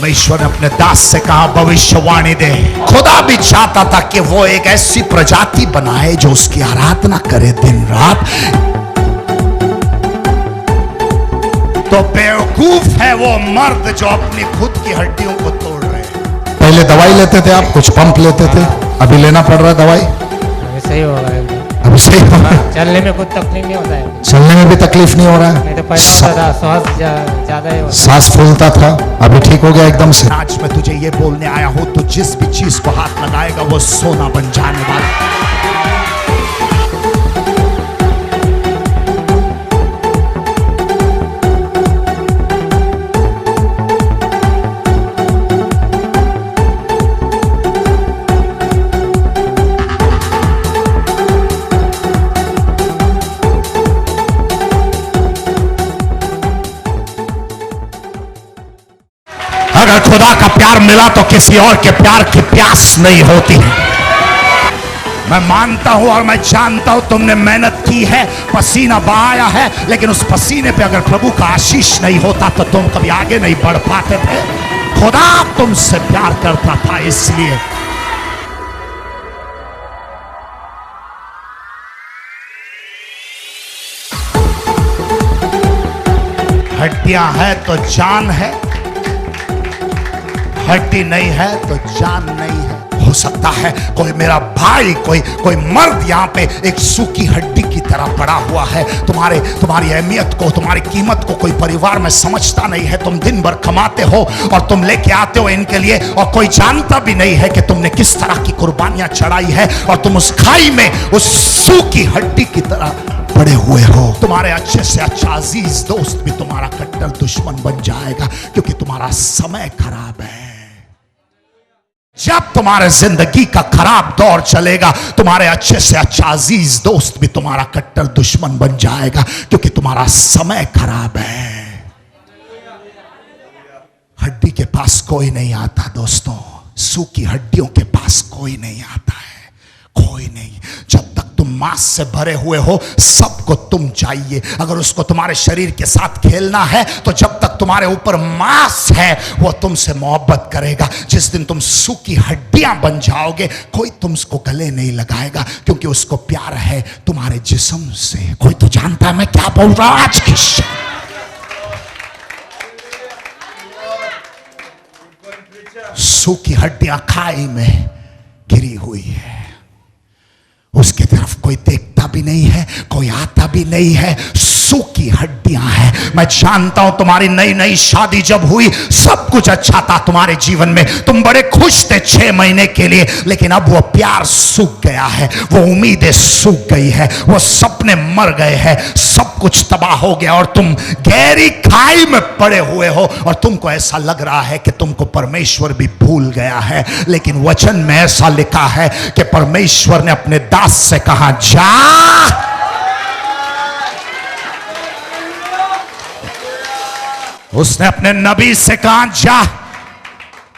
परमेश्वर ने अपने दास से कहा भविष्यवाणी दे। खुदा भी चाहता था कि वो एक ऐसी प्रजाति बनाए जो उसकी आराधना करे दिन रात। तो बेवकूफ है वो मर्द जो अपनी खुद की हड्डियों को तोड़ रहे हैं। पहले दवाई लेते थे आप, कुछ पंप लेते थे, अभी लेना पड़ रहा है दवाई। अभी सही हो रहा है, अभी सही हो रहा है, चलने में कुछ तकलीफ नहीं होता है। चलने में भी तकलीफ नहीं हो रहा है। नहीं तो पहले होता था, श्वास ज्यादा ही होता। सांस फूलता था, अभी ठीक हो गया एकदम से। आज मैं तुझे ये बोलने आया हूं, तू जिस भी चीज को हाथ लगाएगा वो सोना बन जाने वाला। अगर खुदा का प्यार मिला तो किसी और के प्यार की प्यास नहीं होती है। मैं मानता हूं और मैं जानता हूं तुमने मेहनत की है, पसीना बहाया है, लेकिन उस पसीने पे अगर प्रभु का आशीष नहीं होता तो तुम कभी आगे नहीं बढ़ पाते थे। खुदा तुमसे प्यार करता था, इसलिए हड्डियां है तो जान है, हड्डी नहीं है तो जान नहीं है। हो सकता है कोई मेरा भाई, कोई मर्द यहाँ पे एक सूखी हड्डी की तरह पड़ा हुआ है। तुम्हारी अहमियत को, तुम्हारी कीमत को कोई परिवार में समझता नहीं है। तुम दिन भर कमाते हो और तुम लेके आते हो इनके लिए, और कोई जानता भी नहीं है कि तुमने किस तरह की कुर्बानियां चढ़ाई है, और तुम उस खाई में उस सूखी हड्डी की तरह पड़े हुए हो। तुम्हारे अच्छे से अच्छा अजीज दोस्त भी तुम्हारा कट्टर दुश्मन बन जाएगा, क्योंकि तुम्हारा समय खराब है। जब तुम्हारे जिंदगी का खराब दौर चलेगा, तुम्हारे अच्छे से अच्छा अजीज दोस्त भी तुम्हारा कट्टर दुश्मन बन जाएगा, क्योंकि तुम्हारा समय खराब है। हड्डी के पास कोई नहीं आता दोस्तों, सूखी हड्डियों के पास कोई नहीं आता है, कोई नहीं। जब तक तुम मांस से भरे हुए हो, सबको तुम चाहिए। अगर उसको तुम्हारे शरीर के साथ खेलना है तो जब तक तुम्हारे ऊपर मांस है वो तुमसे मोहब्बत करेगा। जिस दिन तुम सूखी हड्डियां बन जाओगे, कोई तुमको गले नहीं लगाएगा, क्योंकि उसको प्यार है तुम्हारे जिस्म से। कोई तो जानता है मैं क्या बोल रहा हूं आज की। सूखी हड्डियां खाई में गिरी हुई है, उसके तरफ कोई देखता भी नहीं है, कोई आता भी नहीं है। सूखी हड्डियां हैं। मैं जानता हूं तुम्हारी नई नई शादी जब हुई, सब कुछ अच्छा था तुम्हारे जीवन में, तुम बड़े खुश थे 6 महीने के लिए, लेकिन अब वो प्यार सूख गया है, वो उम्मीदें सूख गई है, वो सपने मर गए हैं, सब कुछ तबाह हो गया, और तुम गहरी खाई में पड़े हुए हो, और तुमको ऐसा लग रहा है कि तुमको परमेश्वर भी भूल गया है। लेकिन वचन में ऐसा लिखा है कि परमेश्वर ने अपने दास से कहा, जा उसने अपने नबी से कहा, जा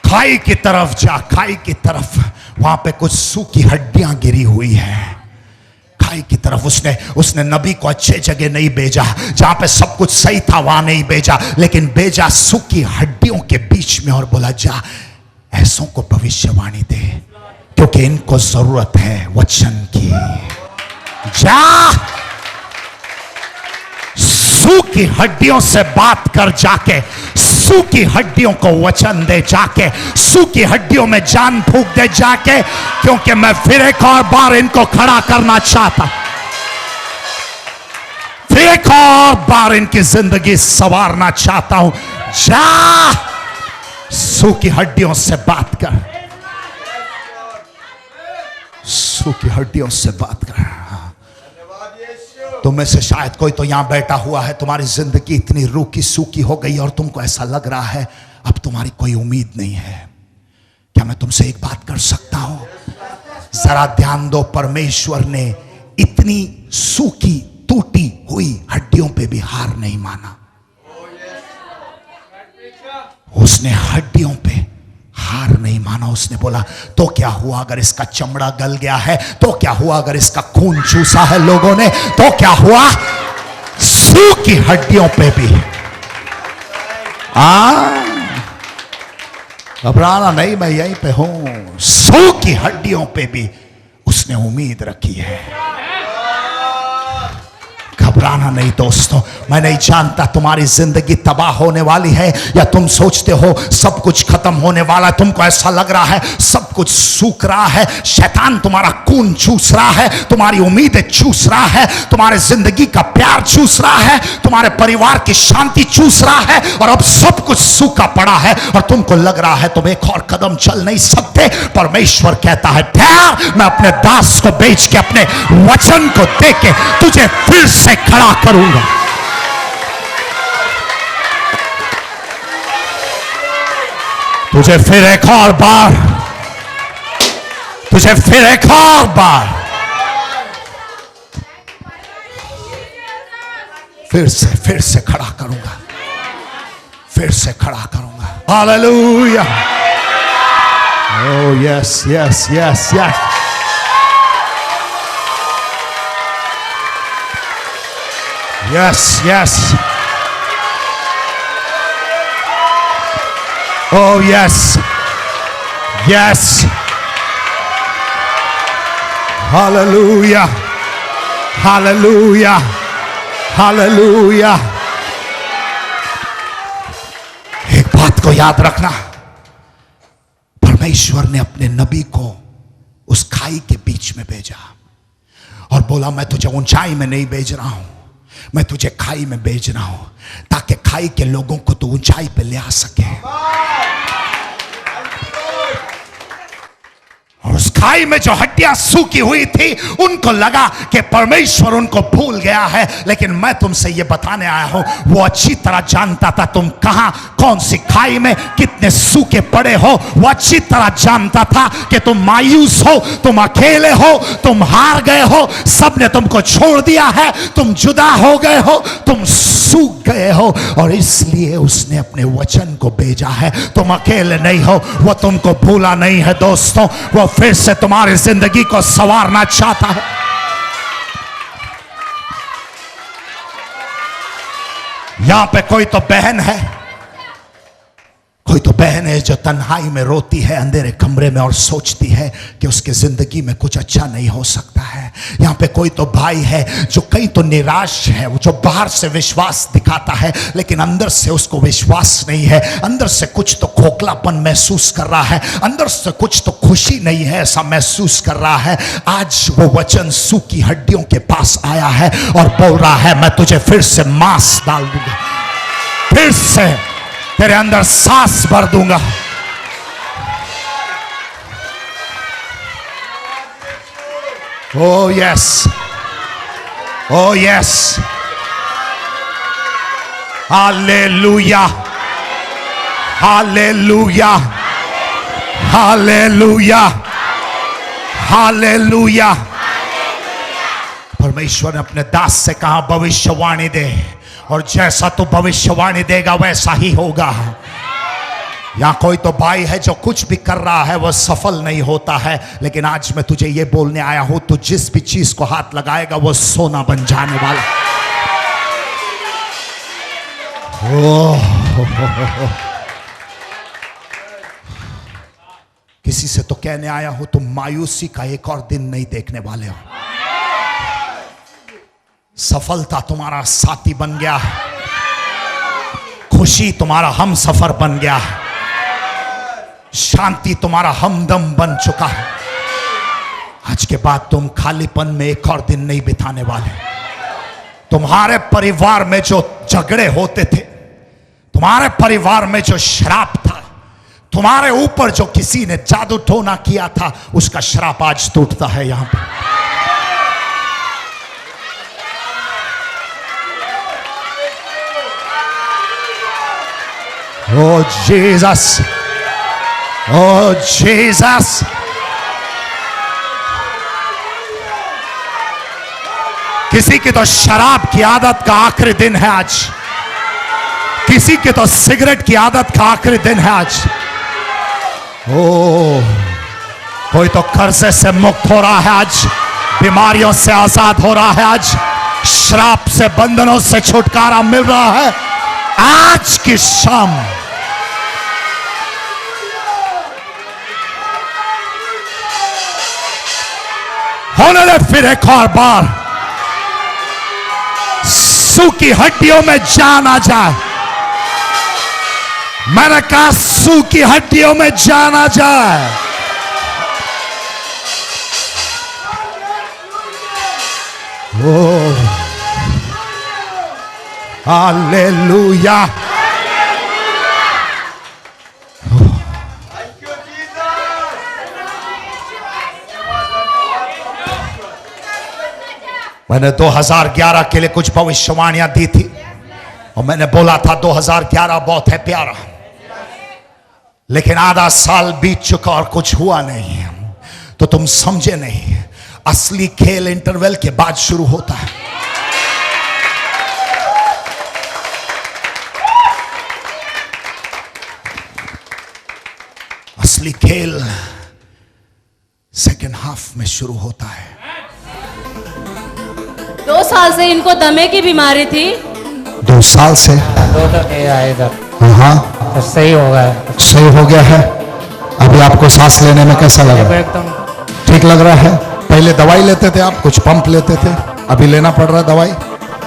खाई की तरफ जा, खाई की तरफ। वहां पे कुछ सूखी हड्डियां गिरी हुई है, खाई की तरफ। उसने नबी को अच्छे जगह नहीं भेजा, जहां पे सब कुछ सही था वहां नहीं भेजा, लेकिन भेजा सूखी हड्डियों के बीच में, और बोला, जा ऐसों को भविष्यवाणी दे, क्योंकि इनको जरूरत है वचन की। जा सूखी हड्डियों से बात कर, जाके सूखी हड्डियों को वचन दे, जाके सूखी हड्डियों में जान फूंक दे जाके, क्योंकि मैं फिर एक और बार इनको खड़ा करना चाहता, फिर एक और बार इनकी जिंदगी संवारना चाहता हूं। जा सूखी हड्डियों से बात कर, सूखी हड्डियों से बात कर। तुम में से शायद कोई तो यहां बैठा हुआ है, तुम्हारी जिंदगी इतनी रूखी सूखी हो गई और तुमको ऐसा लग रहा है अब तुम्हारी कोई उम्मीद नहीं है। क्या मैं तुमसे एक बात कर सकता हूं? जरा ध्यान दो, परमेश्वर ने इतनी सूखी टूटी हुई हड्डियों पे भी हार नहीं माना। उसने हड्डियों पे हार नहीं माना। उसने बोला, तो क्या हुआ अगर इसका चमड़ा गल गया है, तो क्या हुआ अगर इसका खून चूसा है लोगों ने, तो क्या हुआ, सूखी हड्डियों पे भी घबराना नहीं, मैं यहीं पे हूं। सू की हड्डियों पे भी उसने उम्मीद रखी है। घबराना नहीं दोस्तों। मैं नहीं जानता तुम्हारी जिंदगी तबाह होने वाली है या तुम सोचते हो सब कुछ खत्म होने वाला है। तुमको ऐसा लग रहा है सब कुछ सूख रहा है, शैतान तुम्हारा खून चूस रहा है, तुम्हारी उम्मीदें चूस रहा है, तुम्हारे जिंदगी का प्यार चूस रहा है, तुम्हारे परिवार की शांति चूस रहा है, और अब सब कुछ सूखा पड़ा है और तुमको लग रहा है तुम एक और कदम चल नहीं सकते। परमेश्वर कहता है ठहर, मैं अपने दास को बेच के अपने वचन को दे के तुझे फिर से खड़ा करूंगा। तुझे फिर एक और बार, तुझे फिर एक और बार फिर से खड़ा करूंगा, फिर से खड़ा करूंगा। Hallelujah. Oh yes yes yes yes. Yes, yes. Oh, yes. Yes. Hallelujah. Hallelujah. Hallelujah. एक बात को याद रखना, परमेश्वर ने अपने नबी को उस खाई के बीच में भेजा और बोला मैं तुझे ऊंचाई में नहीं भेज रहा हूं, मैं तुझे खाई में भेज रहा हूं ताकि खाई के लोगों को तू ऊंचाई पे ले आ सके। और उस खाई में जो हड्डियां सूखी हुई थी उनको लगा कि परमेश्वर उनको भूल गया है, लेकिन मैं तुमसे ये बताने आया हूं वो अच्छी तरह जानता था तुम कहां, कौन सी खाई में कितने सूखे पड़े हो। वो अच्छी तरह जानता था कि तुम मायूस हो, तुम अकेले हो, तुम हार गए हो, सबने तुमको छोड़ दिया है, तुम जुदा हो गए हो, तुम सूख गए हो, और इसलिए उसने अपने वचन को भेजा है। तुम अकेले नहीं हो, वो तुमको भूला नहीं है दोस्तों, वो फिर से तुम्हारी जिंदगी को संवारना चाहता है। यहां पे कोई तो बहन है, कोई तो बहन है जो तन्हाई में रोती है अंधेरे कमरे में और सोचती है कि उसके जिंदगी में कुछ अच्छा नहीं हो सकता है। यहाँ पे कोई तो भाई है जो कहीं तो निराश है, वो जो बाहर से विश्वास दिखाता है लेकिन अंदर से उसको विश्वास नहीं है, अंदर से कुछ तो खोखलापन महसूस कर रहा है, अंदर से कुछ तो खुशी नहीं है ऐसा महसूस कर रहा है। आज वो वचन सूखी हड्डियों के पास आया है और बोल रहा है मैं तुझे फिर से मांस डाल दूंगा, फिर से तेरे अंदर सांस भर दूंगा। Oh yes, oh yes, hallelujah, hallelujah, hallelujah, hallelujah। परमेश्वर ने अपने दास से कहा भविष्यवाणी दे, और जैसा तू भविष्यवाणी देगा वैसा ही होगा। यहां कोई तो भाई है जो कुछ भी कर रहा है वो सफल नहीं होता है, लेकिन आज मैं तुझे ये बोलने आया हूं तू जिस भी चीज को हाथ लगाएगा वो सोना बन जाने वाला। किसी से तो कहने आया हूं तुम मायूसी का एक और दिन नहीं देखने वाले हो। सफलता तुम्हारा साथी बन गया है, खुशी तुम्हारा हम सफर बन गया है, शांति तुम्हारा हमदम बन चुका है। आज के बाद तुम खालीपन में एक और दिन नहीं बिताने वाले। तुम्हारे परिवार में जो झगड़े होते थे, तुम्हारे परिवार में जो श्राप था, तुम्हारे ऊपर जो किसी ने जादू टोना किया था, उसका श्राप आज टूटता है यहां पर। Oh Jesus, oh Jesus, किसी की तो शराब की आदत का आखिरी दिन है आज, किसी की तो सिगरेट की आदत का आखिरी दिन है आज। ओह, कोई तो कर्जे से मुक्त हो रहा है आज, बीमारियों से आजाद हो रहा है आज, श्राप से बंधनों से छुटकारा मिल रहा है आज की शाम। होने दे फिर एक और बार। सूखी हड्डियों में जान आ जाए। मैंने कहा सूखी हड्डियों में जान आ जाए। ओ हालेलुया। मैंने 2011 के लिए कुछ भविष्यवाणियां दी थी और मैंने बोला था 2011 बहुत है प्यारा, लेकिन आधा साल बीत चुका और कुछ हुआ नहीं, तो तुम समझे नहीं। असली खेल इंटरवल के बाद शुरू होता है। असली खेल सेकेंड हाफ में शुरू होता है। 2 साल से इनको दमे की बीमारी थी। 2 साल से? दो दफे आए इधर। हाँ, तो सही हो गया। सही हो गया है। अभी आपको सांस लेने में कैसा लग रहा है? एकदम ठीक लग रहा है। पहले दवाई लेते थे आप, कुछ पंप लेते थे, अभी लेना पड़ रहा है दवाई?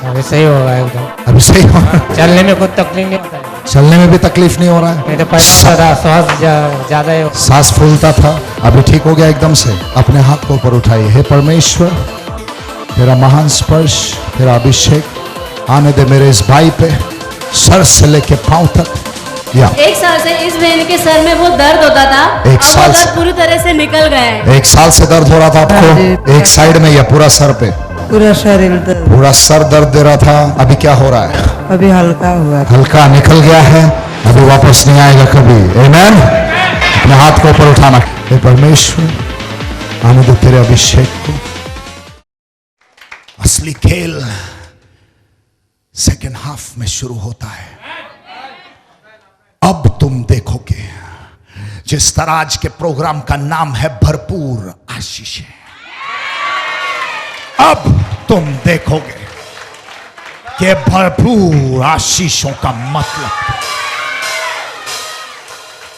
अभी सही हो गया एकदम। अभी सही हो रहा है। चलने में कुछ तकलीफ नहीं होता है। चलने में भी तकलीफ नहीं हो रहा है? नहीं तो पहले श्वास ज्यादा ही सांस फूलता था, अभी ठीक हो गया एकदम से। अपने हाथ को ऊपर उठाइए। हे परमेश्वर, तेरा महान स्पर्श, तेरा अभिषेक आने दे मेरे इस भाई पे, सर से लेके पांव तक। या 1 साल से इस बहन के सर में वो दर्द होता था। एक अब साल वो से? दर्द पूरी तरह से निकल गया है। 1 साल से दर्द हो रहा था आपको? एक साइड में या पूरा सर पे? पूरा शरीर दर्द। पूरा सर दर्द दे रहा था, अभी क्या हो रहा है? अभी हल्का हुआ है। हल्का निकल गया है, अभी वापस नहीं आएगा कभी। आमीन। अपने हाथ को ऊपर उठाना। हे परमेश्वर, आने दे तेरे अभिषेक को। असली खेल सेकेंड हाफ में शुरू होता है। अब तुम देखोगे, जिस तरह आज के प्रोग्राम का नाम है भरपूर आशीषें, अब तुम देखोगे कि भरपूर आशीषों का मतलब,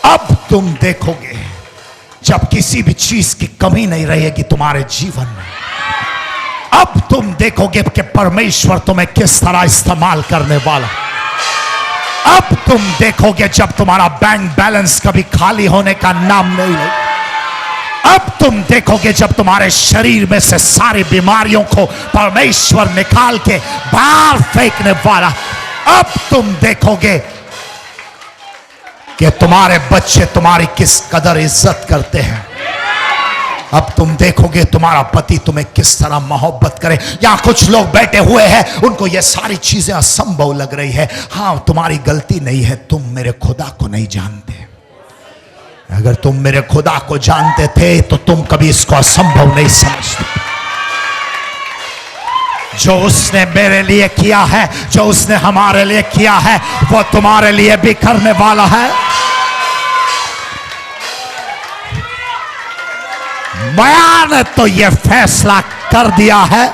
अब तुम देखोगे जब किसी भी चीज की कमी नहीं रहेगी तुम्हारे जीवन में। अब तुम देखोगे कि परमेश्वर तुम्हें किस तरह इस्तेमाल करने वाला। अब तुम देखोगे जब तुम्हारा बैंक बैलेंस कभी खाली होने का नाम नहीं लेगा। अब तुम देखोगे जब तुम्हारे शरीर में से सारी बीमारियों को परमेश्वर निकाल के बाहर फेंकने वाला। अब तुम देखोगे कि तुम्हारे बच्चे तुम्हारी किस कदर इज्जत करते हैं। अब तुम देखोगे तुम्हारा पति तुम्हें किस तरह मोहब्बत करे। यहां कुछ लोग बैठे हुए हैं, उनको ये सारी चीजें असंभव लग रही है। हाँ, तुम्हारी गलती नहीं है, तुम मेरे खुदा को नहीं जानते। अगर तुम मेरे खुदा को जानते थे तो तुम कभी इसको असंभव नहीं समझते। जो उसने मेरे लिए किया है, जो उसने हमारे लिए किया है, वो तुम्हारे लिए भी करने वाला है। मैंने तो यह फैसला कर दिया है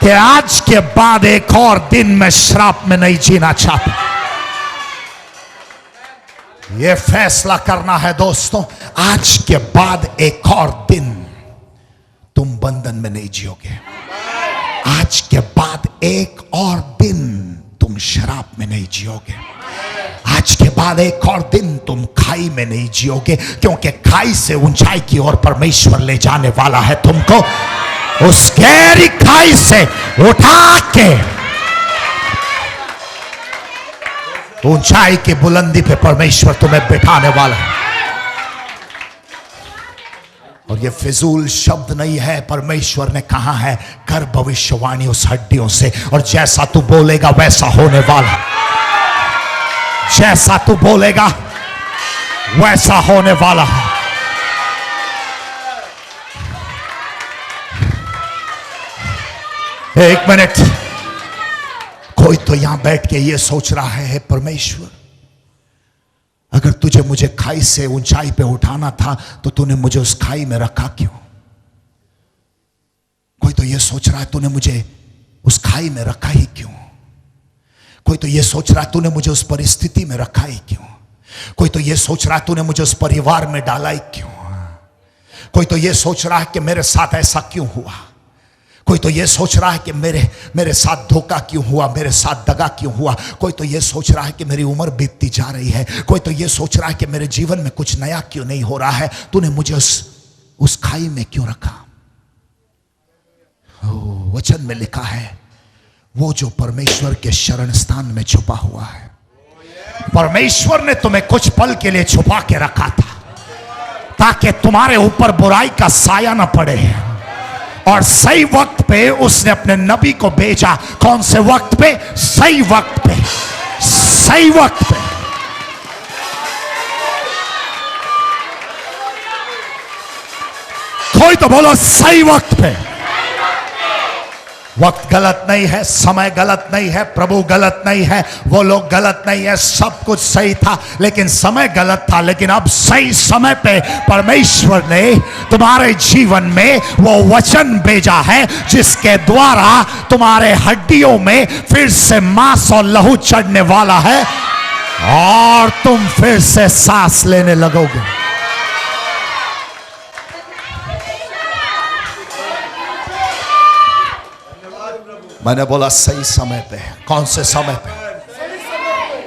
कि आज के बाद एक और दिन मैं श्राप में नहीं जीना चाहता। यह फैसला करना है दोस्तों, आज के बाद एक और दिन तुम बंधन में नहीं जियोगे। आज के बाद एक और दिन तुम शराब में नहीं जियोगे। आज के बाद एक और दिन तुम खाई में नहीं जियोगे, क्योंकि खाई से ऊंचाई की ओर परमेश्वर ले जाने वाला है तुमको। उस गहरी खाई से उठा के ऊंचाई की बुलंदी पे परमेश्वर तुम्हें बिठाने वाला है। और ये फिजूल शब्द नहीं है, परमेश्वर ने कहा है कर भविष्यवाणी उस हड्डियों से, और जैसा तू बोलेगा वैसा होने वाला। जैसा तू बोलेगा वैसा होने वाला है। एक मिनट, कोई तो यहां बैठ के ये सोच रहा है परमेश्वर, अगर तुझे मुझे खाई से ऊंचाई पे उठाना था तो तूने मुझे उस खाई में रखा क्यों? कोई तो ये सोच रहा है तूने मुझे उस खाई में रखा ही क्यों? कोई तो ये सोच रहा है तूने मुझे उस परिस्थिति में रखा ही क्यों? कोई तो ये सोच रहा है तूने मुझे उस परिवार में डाला ही क्यों? कोई तो ये सोच रहा है कि मेरे साथ ऐसा क्यों हुआ, कोई तो ये सोच रहा है कि मेरे साथ धोखा क्यों हुआ, मेरे साथ दगा क्यों हुआ, कोई तो ये सोच रहा है कि मेरी उम्र बीतती जा रही है, कोई तो ये सोच रहा है कि मेरे जीवन में कुछ नया क्यों नहीं हो रहा है, तूने मुझे उस खाई में क्यों रखा। वचन में लिखा है वो जो परमेश्वर के शरण स्थान में छुपा हुआ है, परमेश्वर ने तुम्हें कुछ पल के लिए छुपा के रखा था ताकि तुम्हारे ऊपर बुराई का साया न पड़े, और सही वक्त पे उसने अपने नबी को भेजा। कौन से वक्त पे? सही वक्त पे, सही वक्त पे। कोई तो बोलो सही वक्त पे। वक्त गलत नहीं है, समय गलत नहीं है, प्रभु गलत नहीं है, वो लोग गलत नहीं है, सब कुछ सही था, लेकिन समय गलत था। लेकिन अब सही समय पे परमेश्वर ने तुम्हारे जीवन में वो वचन भेजा है जिसके द्वारा तुम्हारे हड्डियों में फिर से मांस और लहू चढ़ने वाला है और तुम फिर से सांस लेने लगोगे। मैंने बोला सही समय पे। कौन से समय पे?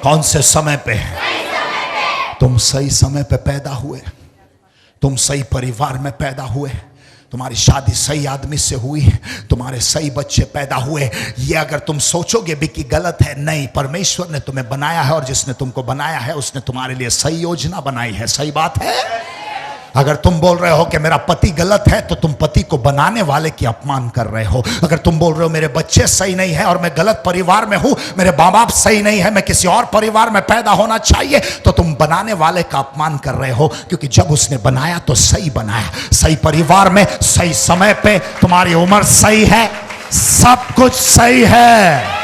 कौन से समय पे? तुम सही समय पे पैदा हुए, तुम सही परिवार में पैदा हुए, तुम्हारी शादी सही आदमी से हुई, तुम्हारे सही बच्चे पैदा हुए। ये अगर तुम सोचोगे भी कि गलत है, नहीं, परमेश्वर ने तुम्हें बनाया है और जिसने तुमको बनाया है उसने तुम्हारे लिए सही योजना बनाई है। सही बात है। अगर तुम बोल रहे हो कि मेरा पति गलत है तो तुम पति को बनाने वाले की अपमान कर रहे हो। अगर तुम बोल रहे हो मेरे बच्चे सही नहीं है और मैं गलत परिवार में हूं, मेरे माँ बाप सही नहीं है, मैं किसी और परिवार में पैदा होना चाहिए, तो तुम बनाने वाले का अपमान कर रहे हो। क्योंकि जब उसने बनाया तो सही बनाया, सही परिवार में, सही समय पे, तुम्हारी उम्र सही है, सब कुछ सही है।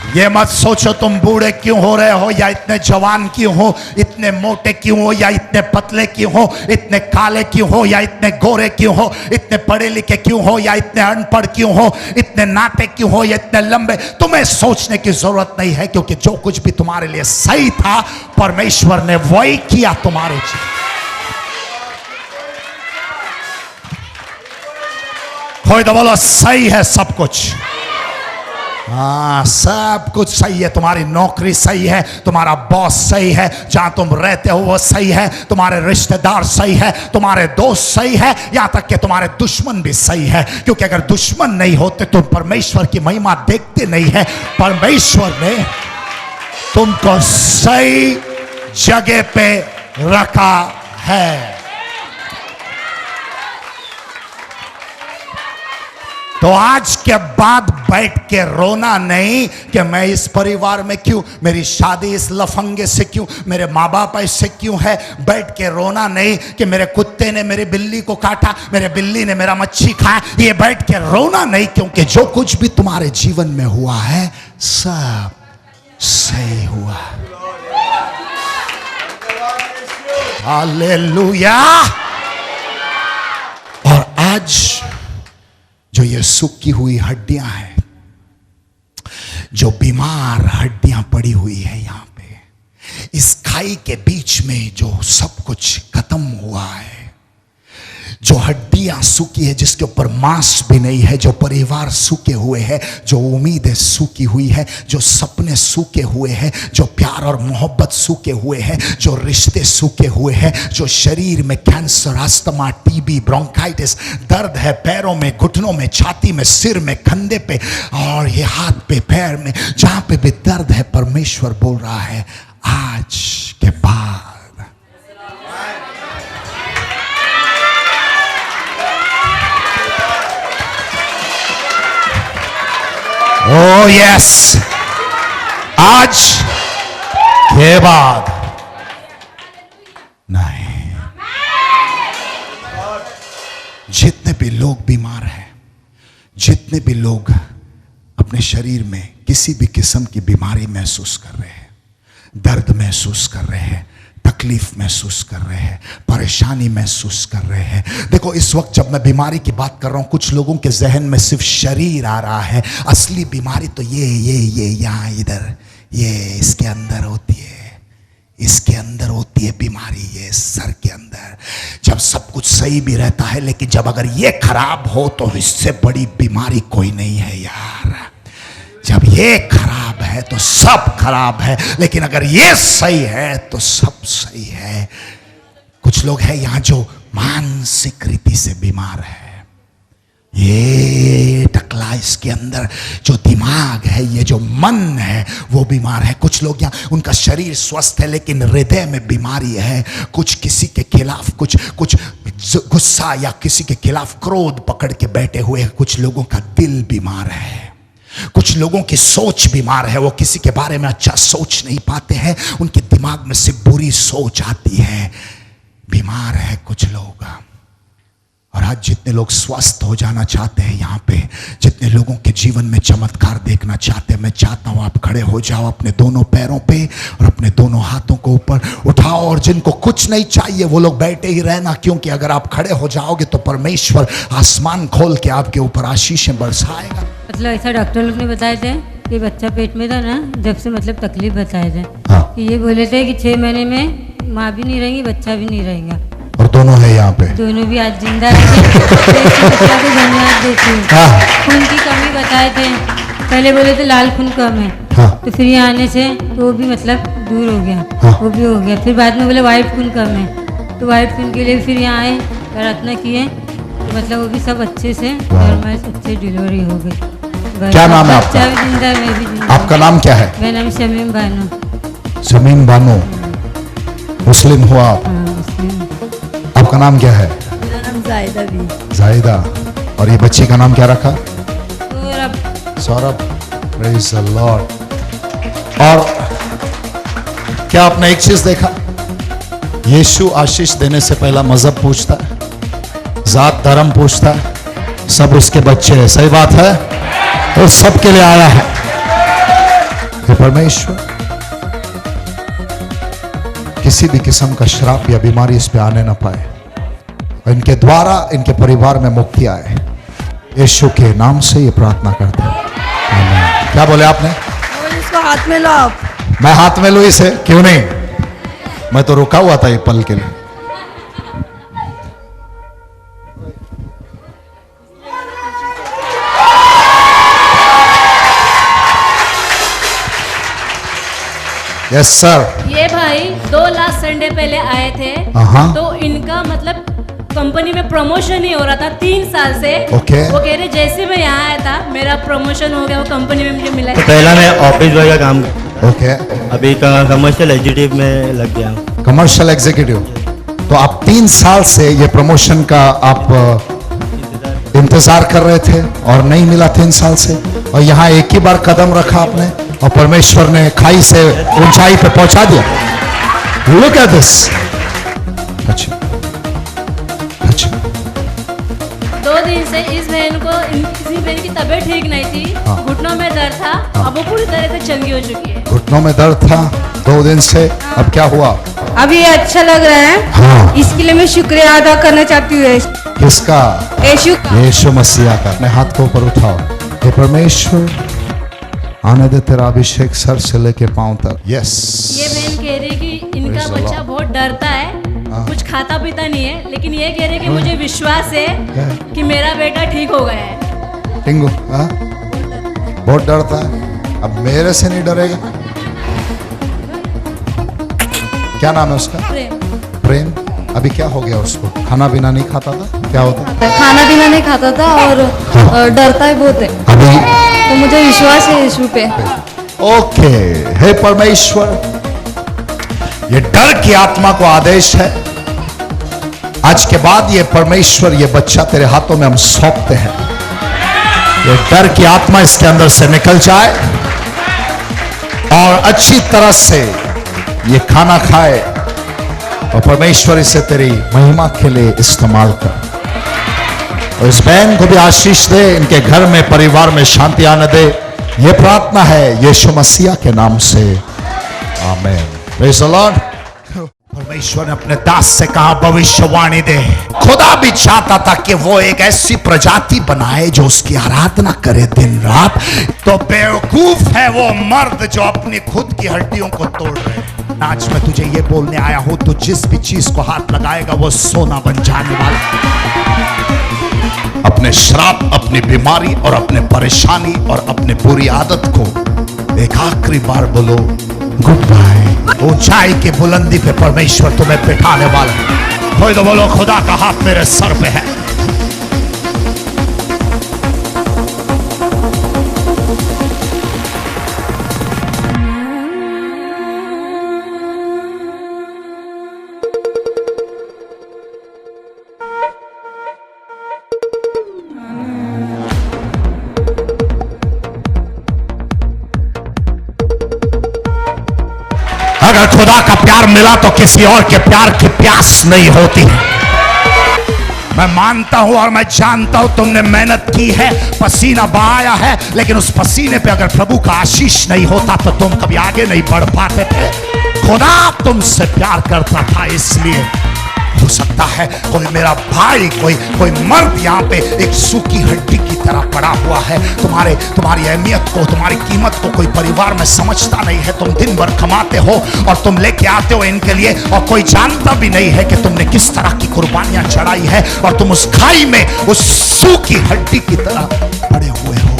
ये मत सोचो तुम बूढ़े क्यों हो रहे हो, या इतने जवान क्यों हो, इतने मोटे क्यों हो, या इतने पतले क्यों हो, इतने काले क्यों हो, या इतने गोरे क्यों हो, इतने पढ़े लिखे क्यों हो, या इतने अनपढ़ क्यों हो, इतने नाटे क्यों हो, या इतने लंबे। तुम्हें सोचने की जरूरत नहीं है, क्योंकि जो कुछ भी तुम्हारे लिए सही था परमेश्वर ने वही किया तुम्हारे लिए। कोई तो बोलो सही है सब कुछ। हाँ, सब कुछ सही है। तुम्हारी नौकरी सही है, तुम्हारा बॉस सही है, जहां तुम रहते हो वो सही है, तुम्हारे रिश्तेदार सही है, तुम्हारे दोस्त सही है, यहां तक कि तुम्हारे दुश्मन भी सही है। क्योंकि अगर दुश्मन नहीं होते तो परमेश्वर की महिमा देखते नहीं है। परमेश्वर ने तुमको सही जगह पे रखा है। तो आज के बाद बैठ के रोना नहीं कि मैं इस परिवार में क्यों, मेरी शादी इस लफंगे से क्यों, मेरे माँ बाप ऐसे क्यों है। बैठ के रोना नहीं कि मेरे कुत्ते ने मेरी बिल्ली को काटा, मेरे बिल्ली ने मेरा मच्छी खाया। ये बैठ के रोना नहीं, क्योंकि जो कुछ भी तुम्हारे जीवन में हुआ है सब सही हुआ। हालेलुया। और आज जो ये सूखी हुई हड्डियां हैं, जो बीमार हड्डियां पड़ी हुई है यहां पे, इस खाई के बीच में जो सब कुछ खत्म हुआ है, जो हड्डियां सूखी है, जिसके ऊपर मांस भी नहीं है, जो परिवार सूखे हुए हैं, जो उम्मीदें सूखी हुई है, जो सपने सूखे हुए हैं, जो प्यार और मोहब्बत सूखे हुए हैं, जो रिश्ते सूखे हुए हैं, जो शरीर में कैंसर, अस्थमा, टीबी, ब्रोंकाइटिस, दर्द है पैरों में, घुटनों में, छाती में, सिर में, कंधे पे और ये हाथ पे, पैर में, जहां पे भी दर्द है, परमेश्वर बोल रहा है आज के बाद ओ यस, आज के बाद नहीं। जितने भी लोग बीमार हैं, जितने भी लोग अपने शरीर में किसी भी किस्म की बीमारी महसूस कर रहे हैं, दर्द महसूस कर रहे हैं, तकलीफ महसूस कर रहे हैं, परेशानी महसूस कर रहे हैं। देखो, इस वक्त जब मैं बीमारी की बात कर रहा हूं, कुछ लोगों के जहन में सिर्फ शरीर आ रहा है। असली बीमारी तो ये यहाँ इधर, ये इसके अंदर होती है, इसके अंदर होती है बीमारी, ये सर के अंदर। जब सब कुछ सही भी रहता है, लेकिन जब अगर ये खराब हो तो इससे बड़ी बीमारी कोई नहीं है यार। जब ये खराब है तो सब खराब है, लेकिन अगर ये सही है तो सब सही है। कुछ लोग हैं यहां जो मानसिक रीति से बीमार है। ये टकला, इसके अंदर जो दिमाग है, ये जो मन है वो बीमार है। कुछ लोग यहाँ उनका शरीर स्वस्थ है लेकिन हृदय में बीमारी है। कुछ किसी के खिलाफ कुछ गुस्सा या किसी के खिलाफ क्रोध पकड़ के बैठे हुए हैं। कुछ लोगों का दिल बीमार है, कुछ लोगों की सोच बीमार है। वो किसी के बारे में अच्छा सोच नहीं पाते हैं, उनके दिमाग में से बुरी सोच आती है। बीमार है कुछ लोग। और आज जितने लोग स्वस्थ हो जाना चाहते हैं यहाँ पे, जितने लोगों के जीवन में चमत्कार देखना चाहते हैं, मैं चाहता हूं आप खड़े हो जाओ अपने दोनों पैरों पे और अपने दोनों हाथों को ऊपर उठाओ। और जिनको कुछ नहीं चाहिए वो लोग बैठे ही रहना, क्योंकि अगर आप खड़े हो जाओगे तो परमेश्वर आसमान खोल के आपके ऊपर आशीषें बरसाएगा। मतलब ऐसा डॉक्टर लोग ने बताए थे कि बच्चा पेट में था ना, जब से मतलब तकलीफ बताए थे। हाँ। कि ये बोले थे कि 6 महीने में माँ भी नहीं रहेंगी, बच्चा भी नहीं रहेगा। और दोनों है यहाँ पे, दोनों भी आज जिंदा है। तो धन्यवाद देती हूँ। हाँ। खून की कमी बताए थे, पहले बोले थे लाल खून कम है। हाँ। तो फिर यहाँ आने से तो वो भी मतलब दूर हो गया। हाँ। वो भी हो गया। फिर बाद में बोले वाइट खून कम है, तो वाइट खून के लिए फिर यहाँ आए, प्रार्थना किए, तो मतलब वो भी सब अच्छे से नॉर्मल अच्छे डिलीवरी हो गई। क्या नाम है आपका? बच्चा भी जिंदा, मैं भी जिंदा। आपका नाम क्या है? मेरा नाम शमीम बानो। जमीन बानो, मुस्लिम हो आप? हाँ, मुस्लिम। आपका नाम क्या है? मेरा नाम जायदा भी। जाहिदा। और ये बच्ची का नाम क्या रखा? सौरभ। Praise the lord. और क्या आपने एक चीज देखा, यीशु आशीष देने से पहला मजहब पूछता है, जात धर्म पूछता है, सब उसके बच्चे हैं। सही बात है, तो सबके लिए आया है। हे परमेश्वर, किसी भी किस्म का श्राप या बीमारी इस पे आने ना पाए, और इनके द्वारा इनके परिवार में मुक्ति आए। यीशु के नाम से ये प्रार्थना करते हैं, आमीन। क्या बोले आपने? इसको हाथ में लो आप। मैं हाथ में लू इसे? क्यों नहीं, मैं तो रुका हुआ था ये पल के लिए। Yes sir. ये भाई 2 लास्ट संडे पहले आए थे, हाँ। तो इनका मतलब कंपनी में प्रमोशन ही हो रहा था 3 साल से। ओके। वो कह रहे जैसे मैं यहाँ आया था मेरा प्रमोशन हो गया, वो कंपनी में मुझे मिला। तो पहला मैं ऑफिस बॉय का काम, ओके। अभी कमर्शियल एग्जीक्यूटिव में लग गया हूँ। Commercial executive. तो आप 3 साल से ये प्रमोशन का आप इंतजार कर रहे थे और नहीं मिला 3 साल से, और यहाँ एक ही बार कदम रखा आपने और परमेश्वर ने खाई से ऊंचाई पे पहुंचा दिया। Look at this. अच्छा अच्छा। 2 दिन से इस बहन को किसी बहन की तबीयत ठीक नहीं थी। हाँ। घुटनों में दर्द था। हाँ। अब वो पूरी तरह से चंगी हो चुकी है। घुटनों में दर्द था 2 दिन से, अब क्या हुआ? अभी ये अच्छा लग रहा है। हाँ। इसके लिए मैं शुक्रिया अदा करना चाहती हूँ किसका? यीशु का। यीशु मसीहा का। अपने हाथ को ऊपर उठाओ। हे परमेश्वर, आने दे तेरा अभिषेक सर से लेके पांव तक। यस। ये बहन कह रही कि इनका Praise the बच्चा Lord. बहुत डरता है, कुछ खाता पीता नहीं है, लेकिन ये कह रहे कि मुझे विश्वास है कि मेरा बेटा ठीक हो गया है। टिंगू, हाँ? बहुत डरता है, अब मेरे से नहीं डरेगा। क्या नाम है उसका? प्रेम। अभी क्या हो गया उसको? खाना पीना नहीं खाता था? क्या होता? खाना पीना नहीं खाता था और डरता है बहुत है। अभी तो मुझे विश्वास है यीशु पे। ओके। हे परमेश्वर, ये डर की आत्मा को आदेश है, आज के बाद ये परमेश्वर, ये बच्चा तेरे हाथों में हम सौंपते हैं। ये डर की आत्मा इसके अंदर से निकल जाए और अच्छी तरह से ये खाना खाए, और परमेश्वर इसे तेरी महिमा के लिए इस्तेमाल कर। और इस बहन को भी आशीष दे, इनके घर में परिवार में शांति आने दे। ये प्रार्थना है यीशु मसीहा के नाम से, आमीन। Praise the Lord. परमेश्वर ने अपने दास से कहा भविष्यवाणी दे। खुदा भी चाहता था कि वो एक ऐसी प्रजाति बनाए जो उसकी आराधना करे दिन रात। तो बेवकूफ है वो मर्द जो अपनी खुद की हड्डियों को तोड़ रहे हैं। आज मैं तुझे ये बोलने आया हूं, तू जिस भी चीज को हाथ लगाएगा वो सोना बन जाने वाला है। अपने श्राप, अपनी बीमारी और अपने परेशानी और अपने बुरी आदत को एक आखिरी बार बोलो गुड बाय। ऊंचाई की बुलंदी पे परमेश्वर तुम्हें बिठाने वाला है। कोई तो बोलो खुदा का हाथ मेरे सर पे है। अगर खुदा का प्यार मिला तो किसी और के प्यार की प्यास नहीं होती है। मैं मानता हूं और मैं जानता हूं तुमने मेहनत की है, पसीना बहाया है, लेकिन उस पसीने पे अगर प्रभु का आशीष नहीं होता तो तुम कभी आगे नहीं बढ़ पाते थे। खुदा तुमसे प्यार करता था, इसलिए हो सकता है कोई मेरा भाई, कोई मर्द यहाँ पे एक सूखी हड्डी की तरह पड़ा हुआ है। तुम्हारी अहमियत को, तुम्हारी कीमत को कोई परिवार में समझता नहीं है। तुम दिन भर कमाते हो और तुम लेके आते हो इनके लिए, और कोई जानता भी नहीं है कि तुमने किस तरह की कुर्बानियां चढ़ाई है, और तुम उस खाई में उस सूखी हड्डी की तरह पड़े हुए हो।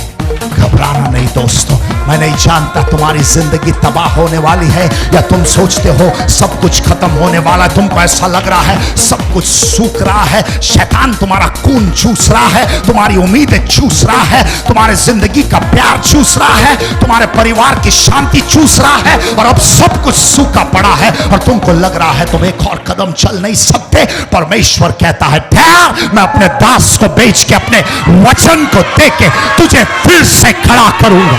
घबराना नहीं दोस्तों, मैं नहीं जानता तुम्हारी जिंदगी तबाह होने वाली है या तुम सोचते हो सब कुछ खत्म होने वाला है। तुमको ऐसा लग रहा है सब कुछ सूख रहा है, शैतान तुम्हारा खून चूस रहा है, तुम्हारी उम्मीदें चूस रहा है, तुम्हारे जिंदगी का प्यार चूस रहा है, तुम्हारे परिवार की शांति चूस रहा है, और अब सब कुछ सूखा पड़ा है और तुमको लग रहा है तुम एक और कदम चल नहीं सकते। परमेश्वर कहता है ठहर, मैं अपने दास को बेच के, अपने वचन को दे के तुझे फिर से खड़ा करूंगा।